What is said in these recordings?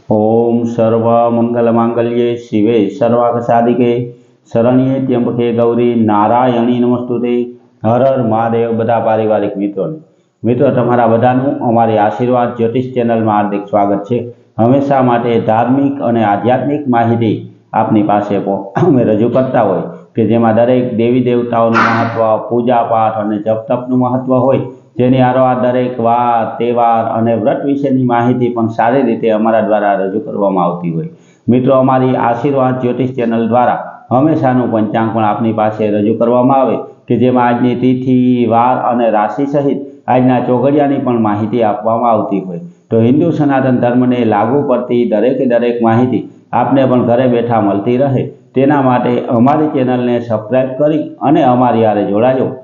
ओम सर्व मंगल मांगल्ये शिवे सर्वार्थ साधिके शरण्ये त्र्यंबके गौरी नारायणी नमस्तुते। हर हर महादेव। बधा पारिवारिक मित्रों तमारा बधानुं अमारी आशीर्वाद ज्योतिष चेनल में हार्दिक स्वागत है। हमेशा माटे धार्मिक और आध्यात्मिक माहिती आपनी पासे अमे रजू करता होय के जेमां दरेक देवी देवताओनुं महत्व, पूजा पाठ और जप तपनुं महत्व होय, जेनी आरोहार दरेक वार तहेवार और व्रत विशेनी माहिती पण सारी रीते अमारा द्वारा रजू करवामां आवती होय। मित्रों अमारी आशीर्वाद ज्योतिष चेनल द्वारा हमेशानुं पंचांग पण आपनी पासे रजू करवामां आवे के जेमां आजनी तिथि, वार और राशि सहित आजना चोगड़ियानी पण माहिती आपवामां आवती होय। तो हिंदू सनातन धर्म ने लागू पड़ती दरेक माहिती आपने पण घरे बैठा मळती रहे तेना माटे अमारी चेनल ने सब्सक्राइब करी अने अमारी हारे जोड़ाजो।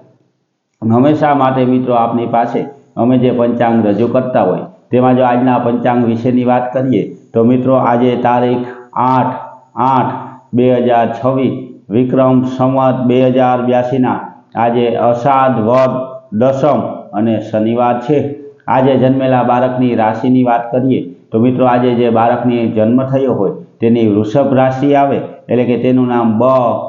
हमेशा माटे मित्रों आपनी पासे अमे जे पंचांग रजू करता होय तेमां जो आजना पंचांग विशेनी वात करीए तो मित्रों आजे तारीख 8/8/2026 विक्रम संवत 2082 ना आजे अषाढ़ वद दशम अने शनिवार छे। आजे जन्मेला बाळकनी राशिनी वात करीए तो मित्रों आजे जे बाळकनी जन्म थयो होय तेनी वृषभ राशि आवे एटले के तेनुं नाम ब,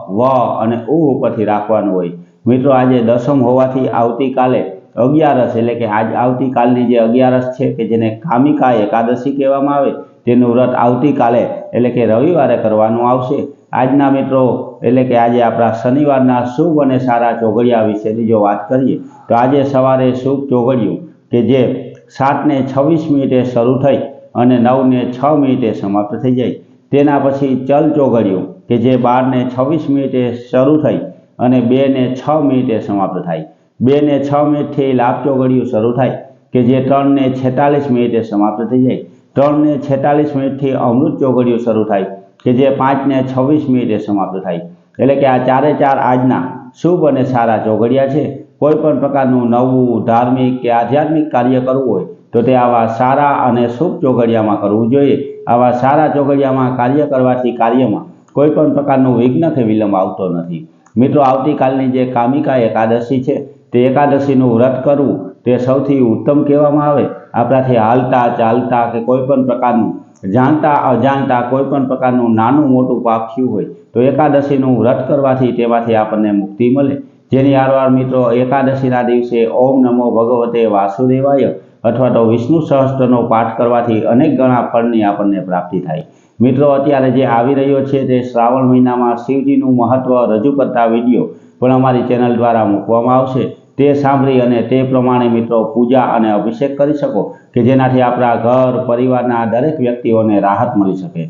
व अने उ उपरथी राखवानुं होय। मित्रों आजे दशम होवाथी आवती काले 11 एटले के आज आवती कालनी जे 11 छे के जेने कामिका एकादशी कहेवामां आवे तेनुं व्रत आवती काले एटले के रविवारे करवानुं आवशे। आजना मित्रों एटले के आज आपणा शनिवारना शुभ अने सारा चोगड़िया विशेनी जो वात करीए तो आज सवारे शुभ चोगड़ियुं के जे 7:26 शरू थई अने 9:06 समाप्त थई जाय। तेना पछी चल चोगड़ियुं के जे 12:26 शरू थई अने 2:06 समाप्त थाय। 2:06 थी लाभ चोगड़ियुं शरू थाय के जे 3:46 समाप्त थई जाय। 3:46 थी अमृत चोगड़ियुं शरू थाय के जे 5:26 समाप्त थाय। एटले के आ चारे चार आजना शुभ अने सारा चोगड़िया छे। कोईपण प्रकारनुं नवुं धार्मिक के आध्यात्मिक कार्य करवुं होय तो ते आवा सारा अने शुभ चोगड़ियामां करवुं जोईए। आवा सारा चोगड़ियामां कार्य करवाथी कार्यमां कोईपण प्रकारनुं विघ्न के विलंब आवतो नथी। मित्रों आवती कालनी जे कामिका एकादशी छे ते एकादशीनुं व्रत करवुं ते सौथी उत्तम कहेवामां आवे। आपणाथी हालता चालता के कोईपण प्रकारनुं जाणता अजाणता कोईपण प्रकारनुं नानुं मोटुं पाप थयुं होय तो एकादशीनुं व्रत करवाथी तेमांथी आपणने मुक्ति मळे। जेनी हारवार मित्रों एकादशीना दिवसे ओम नमो भगवते वासुदेवाय अथवा तो विष्णु सहस्त्रनो पाठ करवाथी अनेक गणा फळनी आपणने प्राप्ति थाय। मित्रों अत्यारे जे आवी रह्यो छे ते श्रावण महीनामां शिवजीनुं महत्व रजू करता विडियो पण अमारी चेनल द्वारा मूकवामां आवशे। ते सांभळी अने ते प्रमाणे मित्रों पूजा अने अभिषेक करी शको के जेनाथी आपणा घर परिवारना दरेक व्यक्तिओने राहत मळी शके।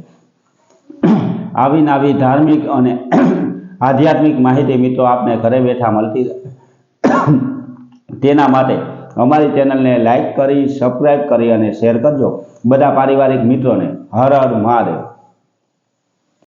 आवी नवी धार्मिक अने आध्यात्मिक माहिती मित्रों आपने घरे बैठा मळती तेना माटे अमारी चेनल ने लाइक करी, सब्सक्राइब करी अने शेर करजो। बधा पारिवारिक मित्रों ने हर हर महादेव।